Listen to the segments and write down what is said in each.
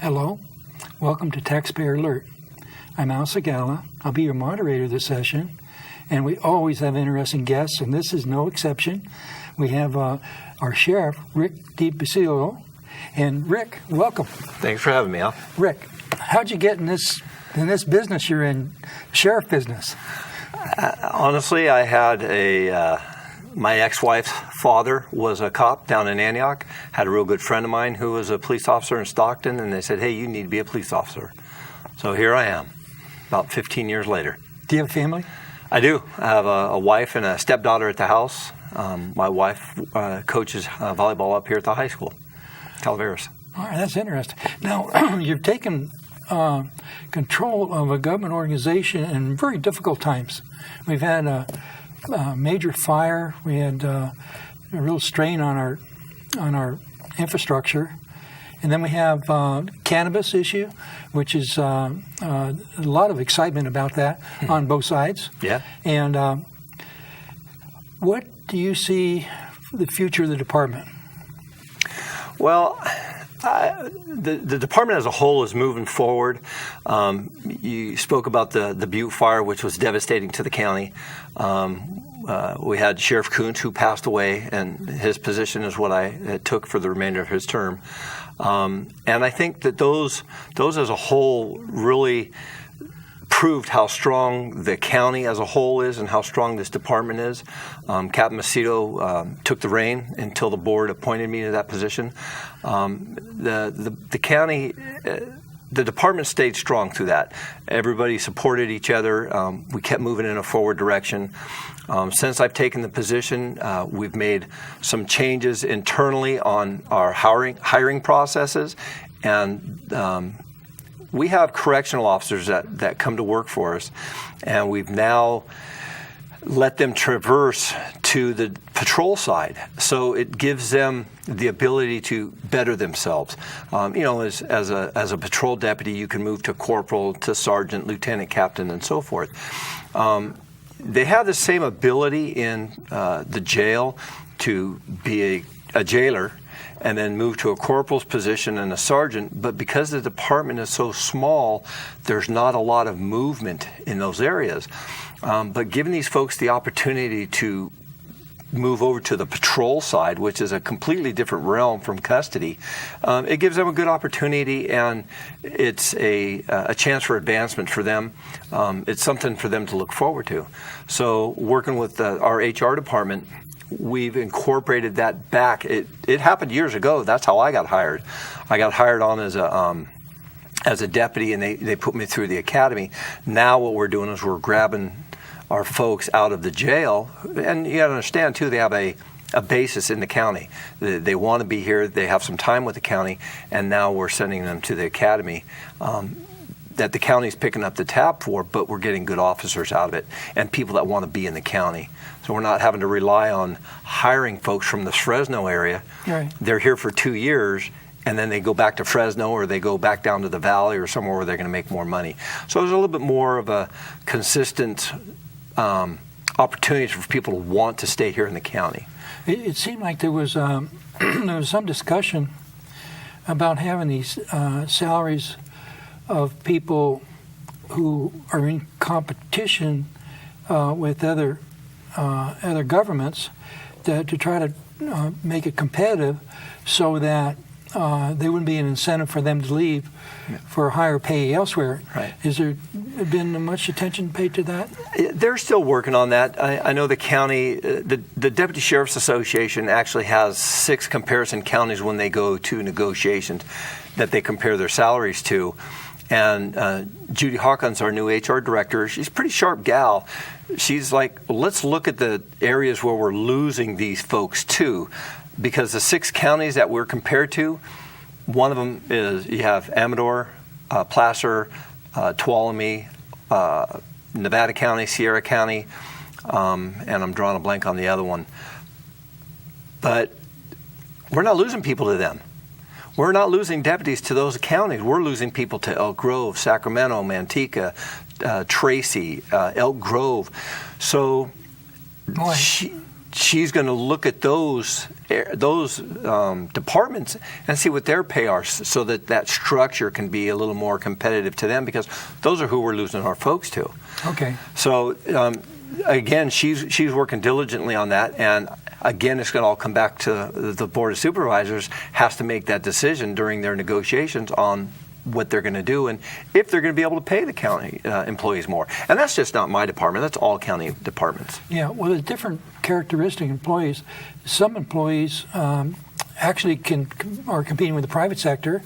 Hello, welcome to Taxpayer Alert. I'm Segalla. I'll be your moderator this session, and we always have interesting guests, and this is no exception. We have our sheriff, Rick DiBasilio, and Rick, welcome. Thanks for having me, Al. Rick, how'd you get in this business you're in, sheriff business? Honestly, I had my ex-wife's father was a cop down in Antioch, had a real good friend of mine who was a police officer in Stockton, and they said, hey, you need to be a police officer. So here I am, about 15 years later. Do you have a family? I do. I have a wife and a stepdaughter at the house. My wife coaches volleyball up here at the high school, Calaveras. All right, that's interesting. Now, you've taken control of a government organization in very difficult times. We've had a major fire. We had a real strain on our infrastructure, and then we have cannabis issue, which is a lot of excitement about that on both sides. Yeah. And what do you see the future of the department? Well, the department as a whole is moving forward. You spoke about the Butte fire, which was devastating to the county. We had Sheriff Kuntz, who passed away, and his position is what I took for the remainder of his term. And I think that those as a whole really proved how strong the county as a whole is and how strong this department is. Captain Macedo took the reign until the board appointed me to that position. The county, the department stayed strong through that. Everybody supported each other. We kept moving in a forward direction. Since I've taken the position, we've made some changes internally on our hiring processes, and we have correctional officers that come to work for us, and we've now let them traverse to the patrol side. So it gives them the ability to better themselves. As a patrol deputy, you can move to corporal, to sergeant, lieutenant, captain, and so forth. They have the same ability in the jail to be a jailer and then move to a corporal's position and a sergeant, but because the department is so small, there's not a lot of movement in those areas. But giving these folks the opportunity to move over to the patrol side, which is a completely different realm from custody, it gives them a good opportunity, and it's a chance for advancement for them. It's something for them to look forward to. So working with our HR department, we've incorporated that back. It happened years ago. That's how I got hired. I got hired on as a deputy, and they put me through the academy. Now what we're doing is we're grabbing our folks out of the jail, and you got to understand too, they have a basis in the county. They want to be here. They have some time with the county, and now we're sending them to the academy that the county's picking up the tab for, but we're getting good officers out of it and people that want to be in the county. So we're not having to rely on hiring folks from the Fresno area. Right. They're here for 2 years, and then they go back to Fresno, or they go back down to the valley or somewhere where they're going to make more money. So there's a little bit more of a consistent opportunity for people to want to stay here in the county. It seemed like there was some discussion about having these salaries of people who are in competition with other governments to try to make it competitive, so that there wouldn't be an incentive for them to leave for higher pay elsewhere. Right. Has there been much attention paid to that? They're still working on that. I know the county, the Deputy Sheriff's Association actually has 6 comparison counties when they go to negotiations that they compare their salaries to. And Judy Hawkins, our new HR director, she's a pretty sharp gal. She's like, let's look at the areas where we're losing these folks too, because the 6 counties that we're compared to, one of them is you have Amador, Placer, Tuolumne, Nevada County, Sierra County, and I'm drawing a blank on the other one. But we're not losing people to them. We're not losing deputies to those counties. We're losing people to Elk Grove, Sacramento, Manteca, Tracy, Elk Grove. So she's going to look at those departments and see what their pay are, so that structure can be a little more competitive to them, because those are who we're losing our folks to. Okay. So again, she's working diligently on that, and again, it's going to all come back to the Board of Supervisors has to make that decision during their negotiations on what they're going to do and if they're going to be able to pay the county employees more. And that's just not my department. That's all county departments. Yeah, well, there's different characteristic employees. Some employees actually are competing with the private sector.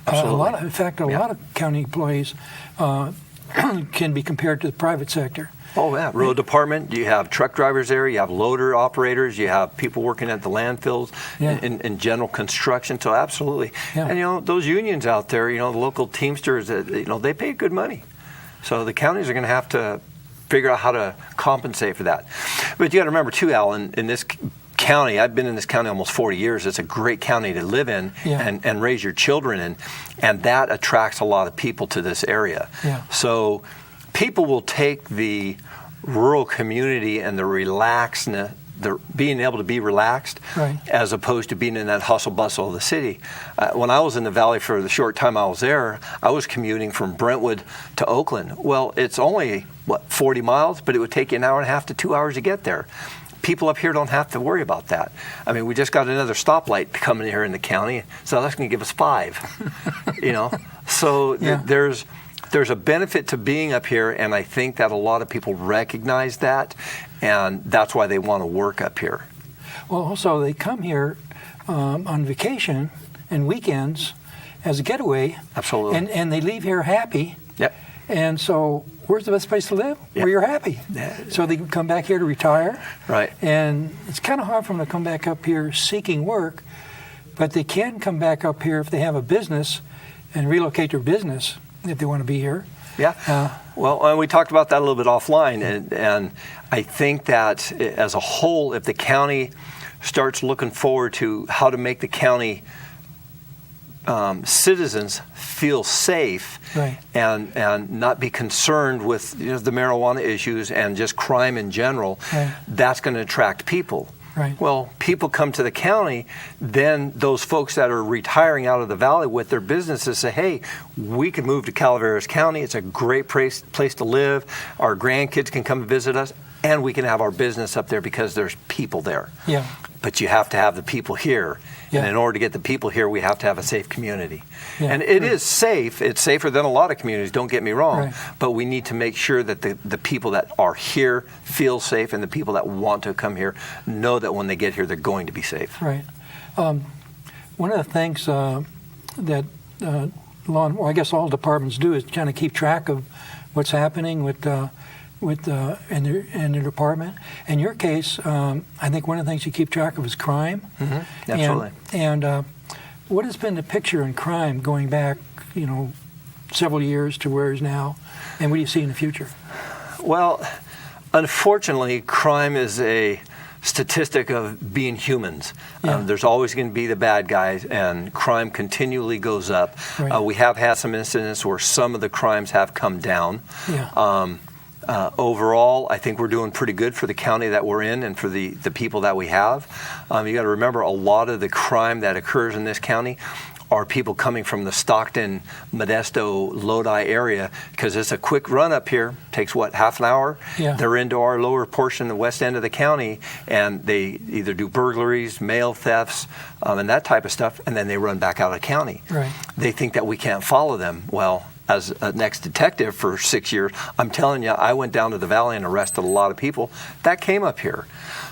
Absolutely. A lot of county employees can be compared to the private sector. Oh, yeah. Road department, you have truck drivers there, you have loader operators, you have people working at the landfills, in general construction. So absolutely. Yeah. And, those unions out there, the local Teamsters, they pay good money. So the counties are going to have to figure out how to compensate for that. But you got to remember, too, Al, in this county, I've been in this county almost 40 years. It's a great county to live in and raise your children in. And that attracts a lot of people to this area. Yeah. So people will take the rural community and the relaxedness, the being able to be relaxed, as opposed to being in that hustle bustle of the city. When I was in the Valley for the short time I was there, I was commuting from Brentwood to Oakland. Well, it's only 40 miles, but it would take you an hour and a half to 2 hours to get there. People up here don't have to worry about that. I mean, we just got another stoplight coming here in the county, so that's going to give us 5. So there's a benefit to being up here, and I think that a lot of people recognize that, and that's why they want to work up here. Well, also, they come here on vacation and weekends as a getaway. Absolutely. And they leave here happy. Yep. And so where's the best place to live? Yep. Where you're happy. So they can come back here to retire. Right. And it's kind of hard for them to come back up here seeking work, but they can come back up here if they have a business and relocate their business if they want to be here. Yeah. Well, we talked about that a little bit offline, and I think that as a whole, if the county starts looking forward to how to make the county citizens feel safe, and not be concerned with the marijuana issues and just crime in general, that's going to attract people. Right. Well, people come to the county, then those folks that are retiring out of the valley with their businesses say, hey, we can move to Calaveras County. It's a great place to live. Our grandkids can come visit us, and we can have our business up there because there's people there. Yeah. But you have to have the people here. Yeah. And in order to get the people here, we have to have a safe community. Yeah. And it is safe. It's safer than a lot of communities, don't get me wrong. Right. But we need to make sure that the people that are here feel safe, and the people that want to come here know that when they get here, they're going to be safe. Right. One of the things that I guess all departments do is kind of keep track of what's happening in their department. In your case, I think one of the things you keep track of is crime. Mm-hmm. Absolutely. And what has been the picture in crime going back, several years to where it is now, and what do you see in the future? Well, unfortunately, crime is a statistic of being humans. Yeah. There's always going to be the bad guys, and crime continually goes up. Right. We have had some incidents where some of the crimes have come down. Yeah. Overall, I think we're doing pretty good for the county that we're in and for the people that we have. You got to remember, a lot of the crime that occurs in this county are people coming from the Stockton, Modesto, Lodi area, because it's a quick run up here. Takes half an hour? Yeah. They're into our lower portion, the west end of the county, and they either do burglaries, mail thefts, and that type of stuff, and then they run back out of the county. Right. They think that we can't follow them. Well, as an ex-detective for 6 years, I'm telling you, I went down to the valley and arrested a lot of people that came up here.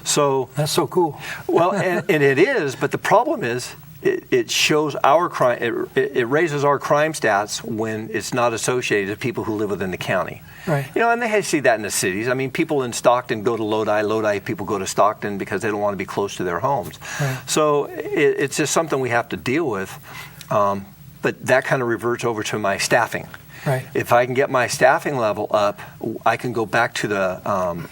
So that's so cool. Well, and it is, but the problem is it shows our crime. It raises our crime stats when it's not associated with people who live within the county. Right. And they see that in the cities. I mean, people in Stockton go to Lodi people go to Stockton because they don't want to be close to their homes. Right. So it's just something we have to deal with. But that kind of reverts over to my staffing. Right. If I can get my staffing level up, I can go back to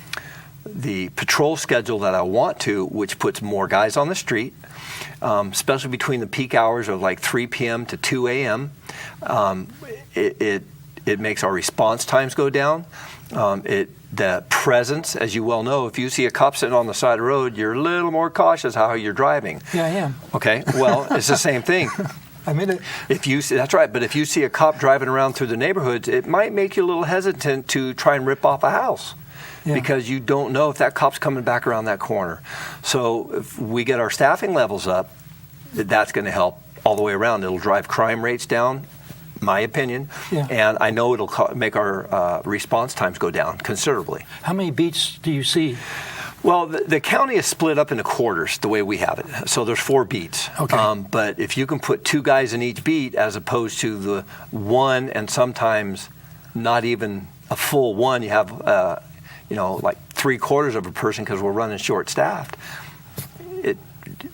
the patrol schedule that I want to, which puts more guys on the street, especially between the peak hours of like 3 p.m. to 2 a.m. It makes our response times go down. The presence, as you well know, if you see a cop sitting on the side of the road, you're a little more cautious how you're driving. Yeah, I am. Okay, well, it's the same thing. I mean it. That's right, but if you see a cop driving around through the neighborhoods, it might make you a little hesitant to try and rip off a house. Yeah. Because you don't know if that cop's coming back around that corner. So if we get our staffing levels up, that's going to help all the way around. It'll drive crime rates down, my opinion, yeah. And I know it'll make our response times go down considerably. How many beats do you see? Well, the county is split up into quarters the way we have it. So there's 4 beats. Okay. But if you can put 2 guys in each beat as opposed to the 1 and sometimes not even a full 1, you have like 3/4 of a person because we're running short-staffed.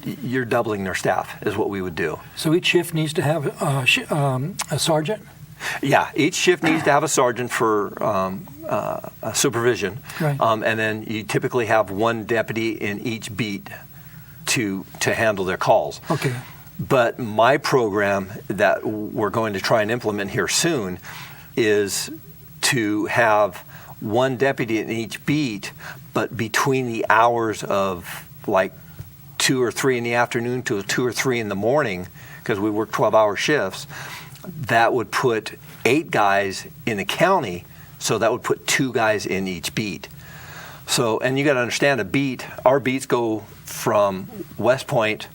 You're doubling their staff is what we would do. So each shift needs to have a sergeant? Yeah, each shift needs to have a sergeant for supervision. Right. And then you typically have 1 deputy in each beat to handle their calls. Okay. But my program that we're going to try and implement here soon is to have 1 deputy in each beat, but between the hours of like 2 or 3 in the afternoon to 2 or 3 in the morning, because we work 12-hour shifts, that would put 8 guys in the county, so that would put 2 guys in each beat. So, and you got to understand, our beats go from West Point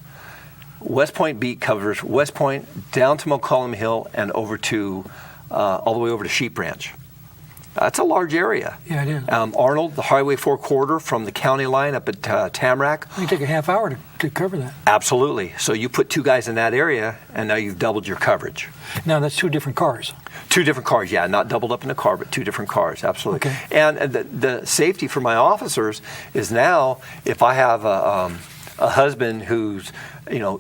beat covers West Point down to McCollum Hill and over to all the way over to Sheep Ranch. That's a large area. Yeah, it is. Arnold, the Highway 4 corridor from the county line up at Tamarack. It can take a half hour to cover that. Absolutely. So you put 2 guys in that area, and now you've doubled your coverage. Now, that's 2 different cars. 2 different cars, yeah. Not doubled up in a car, but 2 different cars, absolutely. Okay. And the safety for my officers is now, if I have a husband who's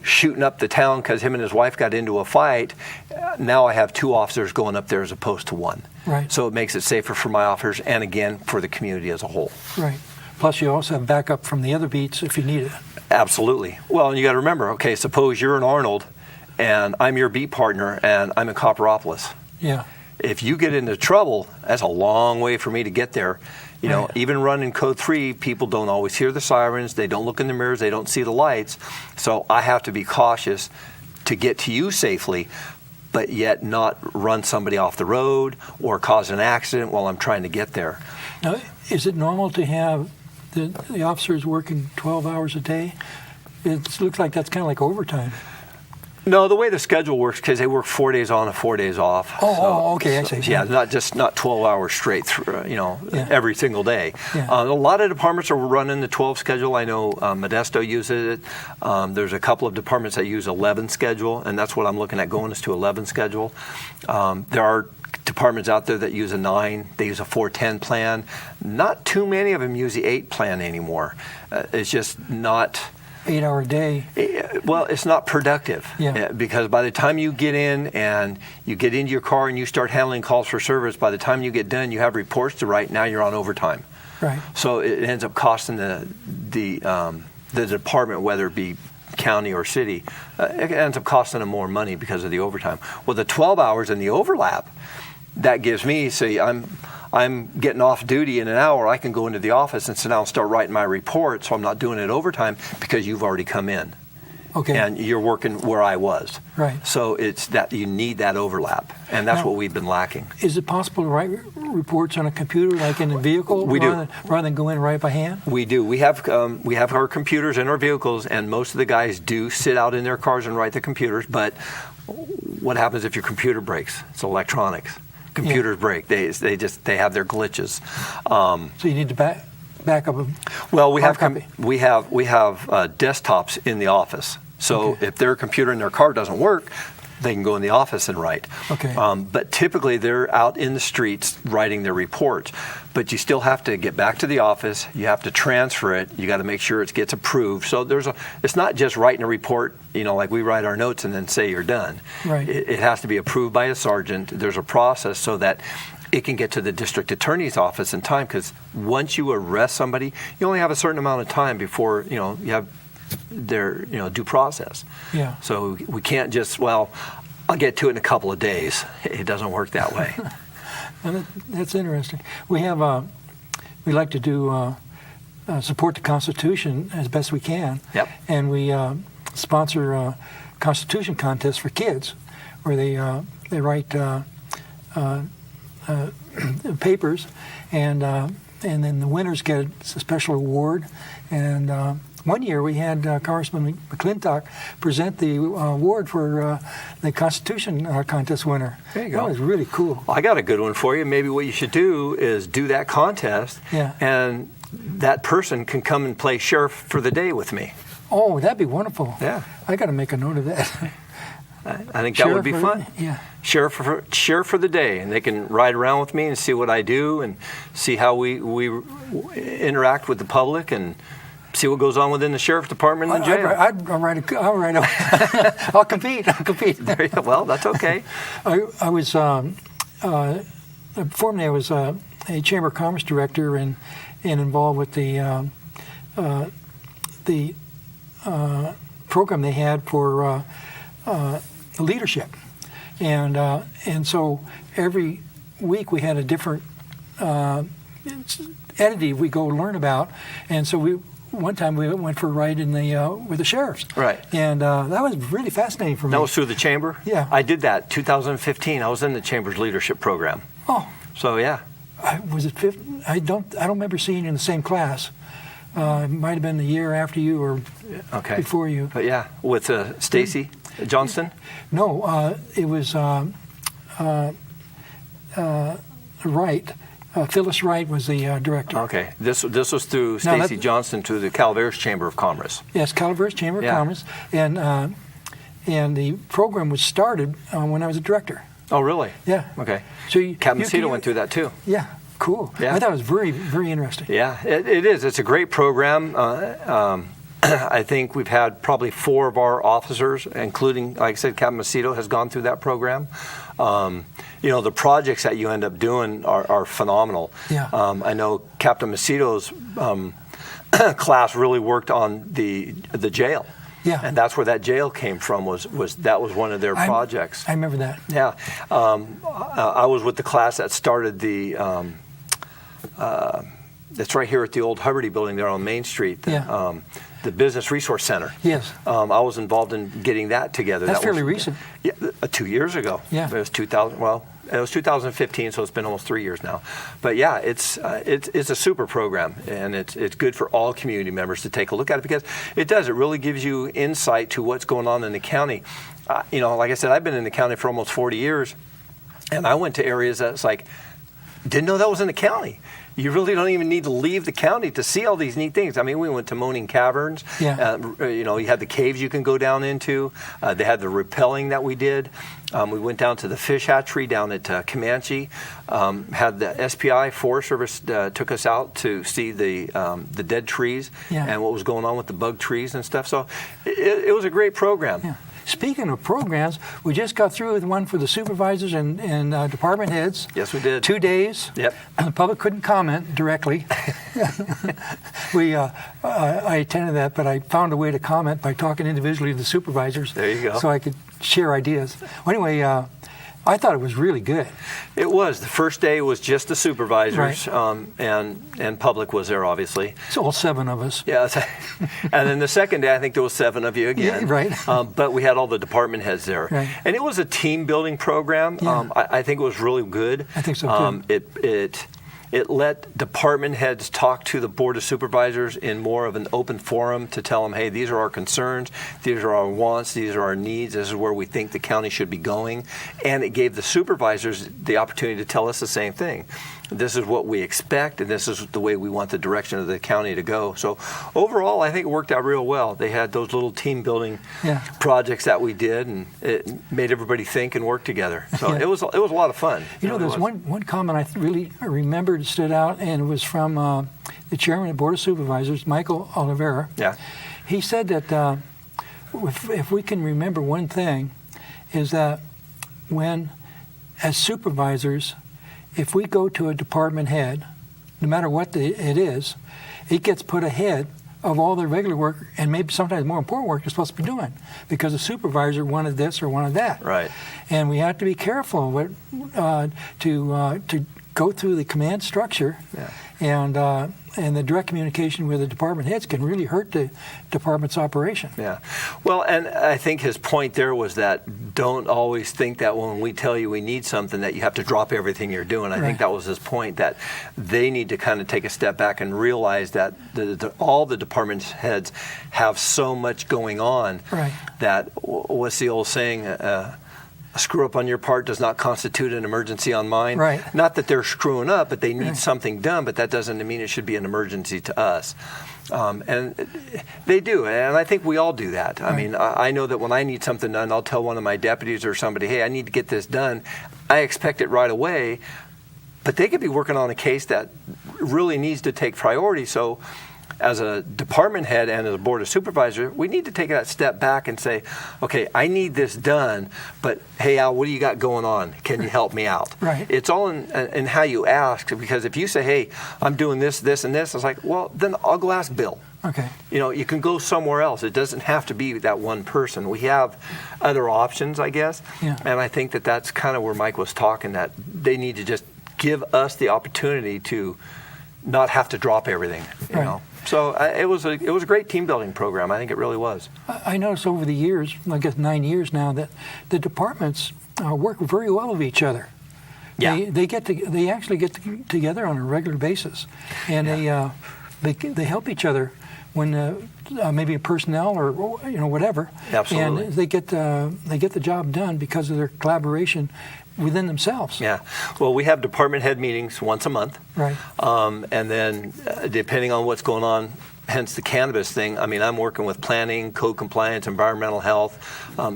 shooting up the town because him and his wife got into a fight, now I have 2 officers going up there as opposed to 1. Right. So it makes it safer for my officers and, again, for the community as a whole. Right. Plus, you also have backup from the other beats if you need it. Absolutely. Well, and you got to remember, okay, suppose you're in Arnold and I'm your beat partner and I'm in Copperopolis. Yeah. If you get into trouble, that's a long way for me to get there. Right. Even running Code 3, people don't always hear the sirens. They don't look in the mirrors. They don't see the lights. So I have to be cautious to get to you safely, but yet not run somebody off the road or cause an accident while I'm trying to get there. Now, is it normal to have the officers working 12 hours a day? It looks like that's kind of like overtime. No, the way the schedule works, because they work 4 days on and 4 days off. Okay, I see. Yeah, not 12 hours straight through, every single day. Yeah. A lot of departments are running the 12 schedule. I know Modesto uses it. There's a couple of departments that use 11 schedule, and that's what I'm looking at going is to 11 schedule. There are departments out there that use a 9. They use a 4-10 plan. Not too many of them use the 8 plan anymore. It's just not 8-hour day. Well, it's not productive. Yeah. Because by the time you get in and you get into your car and you start handling calls for service, by the time you get done, you have reports to write. Now you're on overtime. Right. So it ends up costing the department, whether it be county or city, it ends up costing them more money because of the overtime. Well, the 12 hours and the overlap, that gives me, say, I'm getting off duty in an hour, I can go into the office and sit down and start writing my report, so I'm not doing it overtime because you've already come in. Okay. And you're working where I was. Right. So it's that you need that overlap, and that's what we've been lacking. Is it possible to write reports on a computer like in a vehicle rather than go in right by hand? We do. We have our computers in our vehicles, and most of the guys do sit out in their cars and write the computers, but what happens if your computer breaks? It's electronics. Computers break. They have their glitches. So you need to back up. Well, we have desktops in the office. So Okay. if their computer in their car doesn't work, they can go in the office and write. Okay. But typically they're out in the streets writing their reports. But you still have to get back to the office. You have to transfer it. You got to make sure it gets approved. So it's not just writing a report, like we write our notes and then say you're done. Right. It has to be approved by a sergeant. There's a process so that it can get to the district attorney's office in time, because once you arrest somebody, you only have a certain amount of time before you have their due process. Yeah. So we can't just, I'll get to it in a couple of days. It doesn't work that way. And that's interesting. We have we like to do support the Constitution as best we can. Yep. And we sponsor Constitution contests for kids, where they write papers, and then the winners get a special award. And one year we had Congressman McClintock present the award for the Constitution contest winner. There you go. That was really cool. I got a good one for you. Maybe what you should do is do that contest, and that person can come and play sheriff for the day with me. Oh, that'd be wonderful. Yeah. I got to make a note of that. I think that would be fun. Yeah. Sheriff for the day, and they can ride around with me and see what I do and see how we interact with the public and see what goes on within the sheriff's department and the jail. I'll compete. Well, that's okay. I was formerly I was a Chamber of Commerce director and involved with the program they had for leadership, and so every week we had a different entity we go learn about, and so one time we went for a ride in with the sheriffs. Right. And that was really fascinating for me. That was through the chamber? Yeah. I did that 2015. I was in the chamber's leadership program. Oh. So yeah. Was it 15? I don't remember seeing you in the same class. It might have been the year after you or before you. But yeah, with Stacy Johnston? No, it was Wright. Phyllis Wright was the director. Okay. This was through Stacy Johnston to the Calaveras Chamber of Commerce. Yes, Calaveras Chamber of Commerce. And the program was started when I was a director. Oh, really? Yeah. Okay. So Captain Macedo went through that too. Yeah. Cool. Yeah. I thought it was very, very interesting. Yeah, it is. It's a great program. I think we've had probably 4 of our officers, including, like I said, Captain Macedo has gone through that program. The projects that you end up doing are phenomenal. Yeah. I know Captain Macedo's class really worked on the jail. Yeah. And that's where that jail came from. Was one of their projects. I remember that. Yeah. I was with the class that started the. It's right here at the old Hubbard building there on Main Street. The Business Resource Center. Yes. I was involved in getting that together. That's fairly recent. Yeah, 2 years ago. Yeah. It was 2000. Well, it was 2015, so it's been almost 3 years now. But yeah, it's a super program, and it's good for all community members to take a look at it, because it does. It really gives you insight to what's going on in the county. Like I said, I've been in the county for almost 40 years, and I went to areas that's like, didn't know that was in the county. You really don't even need to leave the county to see all these neat things. I mean, we went to Moaning Caverns. Yeah. You had the caves you can go down into. They had the rappelling that we did. We went down to the fish hatchery down at Comanche. Had the SPI Forest Service took us out to see the dead trees and what was going on with the bug trees and stuff. So it was a great program. Yeah. Speaking of programs, we just got through with one for the supervisors and department heads. Yes, we did. 2 days. Yep. The public couldn't comment directly. I attended that, but I found a way to comment by talking individually to the supervisors. There you go. So I could share ideas. Well, anyway, I thought it was really good. It was. The first day was just the supervisors, Right. and public was there, obviously. It's all 7 of us. Yeah. And then the second day, I think there was 7 of you again. Yeah, right. But we had all the department heads there. Right. And it was a team-building program. Yeah. I think it was really good. I think so, too. It let department heads talk to the Board of Supervisors in more of an open forum to tell them, hey, these are our concerns, these are our wants, these are our needs, this is where we think the county should be going. And it gave the supervisors the opportunity to tell us the same thing. this is what we expect, and this is the way we want the direction of the county to go. So overall, I think it worked out real well. They had those little team building projects that we did, and it made everybody think and work together. So it was a lot of fun. There's one comment I really remembered stood out, and it was from the chairman of the Board of Supervisors, Michael Oliveira. Yeah. He said that if we can remember one thing, is that when, as supervisors, if we go to a department head, no matter what it is, it gets put ahead of all the regular work and maybe sometimes more important work you're supposed to be doing because the supervisor wanted this or wanted that. Right. And we have to be careful to go through the command structure, and the direct communication with the department heads can really hurt the department's operation. Yeah. Well, and I think his point there was that don't always think that when we tell you we need something that you have to drop everything you're doing. I think that was his point, that they need to kind of take a step back and realize that all the department heads have so much going on that, what's the old saying, a screw up on your part does not constitute an emergency on mine. Right. Not that they're screwing up, but they need something done, but that doesn't mean it should be an emergency to us. And they do, and I think we all do that. I mean, I know that when I need something done, I'll tell one of my deputies or somebody, hey, I need to get this done. I expect it right away, but they could be working on a case that really needs to take priority. So as a department head and as a board of supervisors, we need to take that step back and say, okay, I need this done, but hey, Al, what do you got going on? Can you help me out? Right. It's all in how you ask, because if you say, hey, I'm doing this, this, and this, it's like, well, then I'll go ask Bill. Okay. You can go somewhere else. It doesn't have to be that one person. We have other options, I guess. Yeah. And I think that that's kind of where Mike was talking, that they need to just give us the opportunity to not have to drop everything, you know. So it was a great team building program. I think it really was. I noticed over the years, I guess 9 years now, that the departments work very well with each other. Yeah. They actually get together on a regular basis, and they help each other when maybe personnel or whatever. Absolutely. And they get the job done because of their collaboration within themselves. Yeah. Well, we have department head meetings once a month. Right. And then depending on what's going on, hence the cannabis thing, I mean, I'm working with planning, code compliance, environmental health,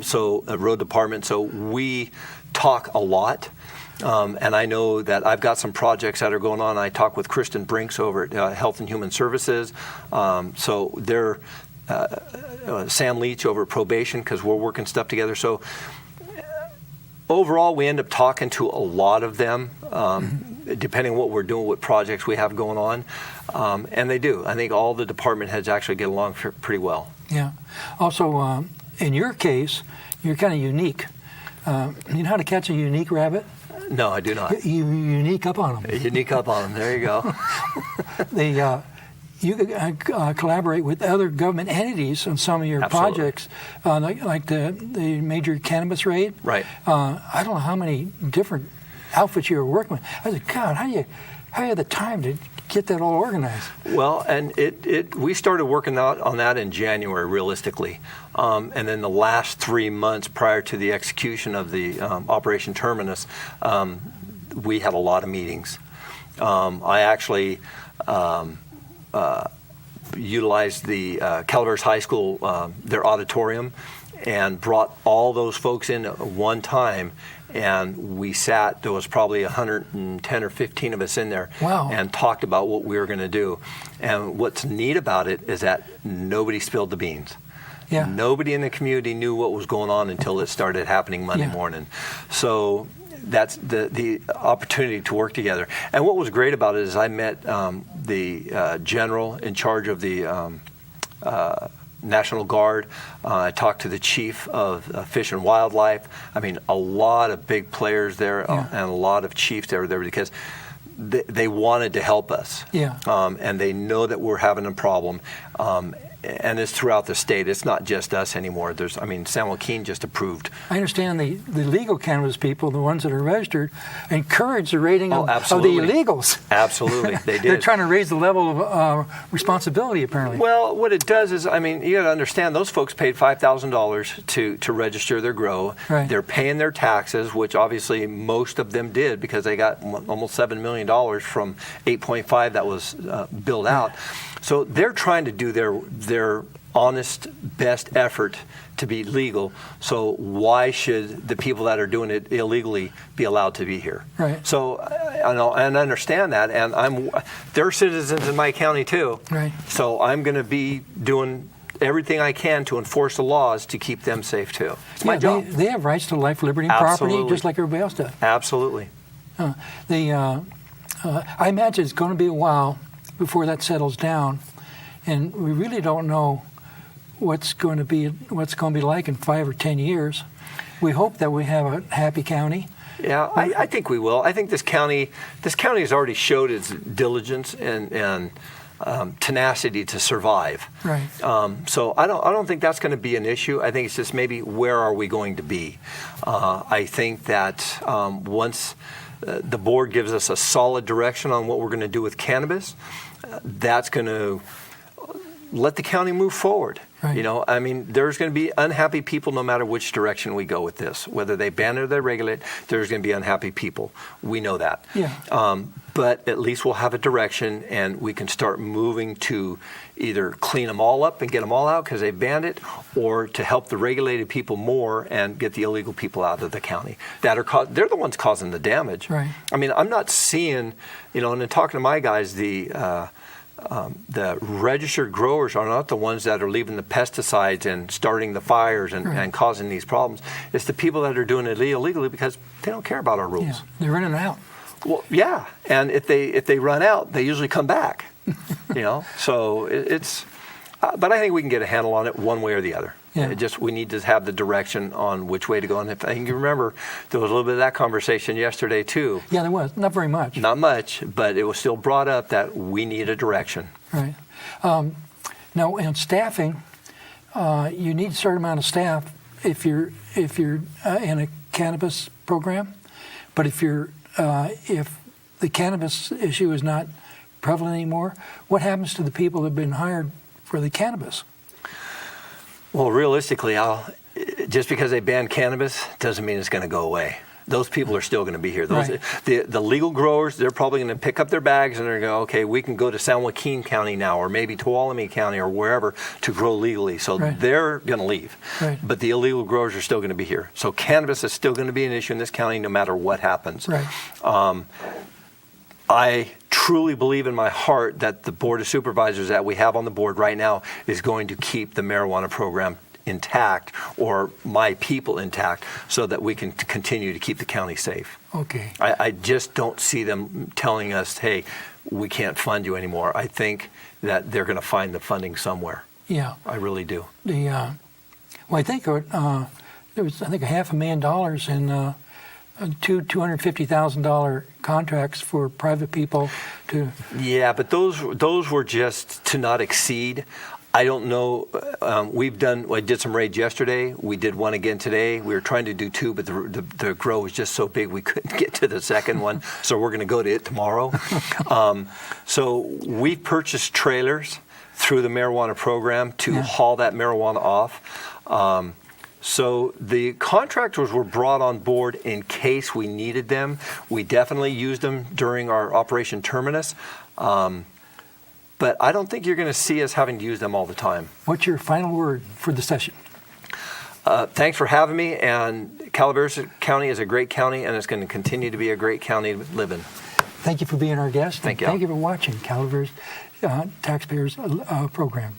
so road department. So we talk a lot. And I know that I've got some projects that are going on. I talk with Kristen Brinks over at Health and Human Services. So they're Sam Leach over at Probation, because we're working stuff together. So overall, we end up talking to a lot of them, depending on what we're doing, what projects we have going on. And they do. I think all the department heads actually get along pretty well. Yeah. Also, in your case, you're kind of unique. You know how to catch a unique rabbit? No, I do not. You unique up on them. Unique up on them. There you go. You collaborate with other government entities on some of your projects, like the major cannabis raid. Right. I don't know how many different outfits you were working with. I said, God, how do you have the time to get that all organized? Well, and we started working out on that in January, realistically. And then the last 3 months prior to the execution of the Operation Terminus, we had a lot of meetings. I actually utilized the Calaveras High School, their auditorium, and brought all those folks in at one time. And we sat, there was probably 110 or 15 of us in there. Wow. And talked about what we were going to do. And what's neat about it is that nobody spilled the beans. Yeah. Nobody in the community knew what was going on until it started happening Monday morning. So that's the opportunity to work together. And what was great about it is I met the general in charge of the National Guard. I talked to the chief of Fish and Wildlife. I mean, a lot of big players there and a lot of chiefs that were there because they wanted to help us. Yeah. And they know that we're having a problem. and it's throughout the state. It's not just us anymore. San Joaquin just approved. I understand the legal cannabis people, the ones that are registered, encourage the rating of the illegals. Absolutely, they did. They're trying to raise the level of responsibility, apparently. Well, what it does is, you got to understand, those folks paid $5,000 to register their grow. Right. They're paying their taxes, which obviously most of them did because they got almost $7 million from 8.5 that was billed out. So they're trying to do their honest, best effort to be legal. So why should the people that are doing it illegally be allowed to be here? Right. So I know and understand that, and they're citizens in my county too. Right. So I'm going to be doing everything I can to enforce the laws to keep them safe too. It's my job. They have rights to life, liberty, and property, just like everybody else does. Absolutely. I imagine it's going to be a while before that settles down, and we really don't know what's going to be like in 5 or 10 years. We hope that we have a happy county. Yeah, I think we will. I think this county has already showed its diligence and tenacity to survive. Right. So I don't think that's going to be an issue. I think it's just maybe where are we going to be. I think that once the board gives us a solid direction on what we're going to do with cannabis, that's going to let the county move forward. Right. There's going to be unhappy people no matter which direction we go with this. Whether they ban it or they regulate, there's going to be unhappy people. We know that. Yeah. But at least we'll have a direction, and we can start moving to either clean them all up and get them all out because they banned it, or to help the regulated people more and get the illegal people out of the county. They're the ones causing the damage. Right. I'm not seeing, and in talking to my guys, the registered growers are not the ones that are leaving the pesticides and starting the fires and causing these problems. It's the people that are doing it illegally because they don't care about our rules. Yeah, they're running out. Well, yeah, and if they run out, they usually come back. So it's. But I think we can get a handle on it one way or the other. Yeah. We need to have the direction on which way to go. And if I think you remember, there was a little bit of that conversation yesterday too. Yeah, there was. Not very much. Not much, but it was still brought up that we need a direction. Right. Now, in staffing, you need a certain amount of staff if you're in a cannabis program. But if the cannabis issue is not prevalent anymore, what happens to the people that have been hired for the cannabis? Well, realistically, just because they ban cannabis doesn't mean it's going to go away. Those people are still going to be here. Right. The legal growers, they're probably going to pick up their bags and they're going to go, okay, we can go to San Joaquin County now, or maybe Tuolumne County or wherever to grow legally. So they're going to leave. Right. But the illegal growers are still going to be here. So cannabis is still going to be an issue in this county no matter what happens. Right. I truly believe in my heart that the Board of Supervisors that we have on the board right now is going to keep the marijuana program intact, or my people intact, so that we can continue to keep the county safe. Okay. I just don't see them telling us, hey, we can't fund you anymore. I think that they're going to find the funding somewhere. Yeah. I really do. I think there was $500,000 in $250,000 contracts for private people to. Yeah, but those were just to not exceed. I don't know. I did some raids yesterday. We did one again today. We were trying to do two, but the grow was just so big we couldn't get to the second one. So we're going to go to it tomorrow. So we purchased trailers through the marijuana program to haul that marijuana off. So the contractors were brought on board in case we needed them. We definitely used them during our Operation Terminus. But I don't think you're going to see us having to use them all the time. What's your final word for the session? Thanks for having me. And Calaveras County is a great county, and it's going to continue to be a great county to live in. Thank you for being our guest. Thank you. Thank you for watching Calaveras Taxpayers program.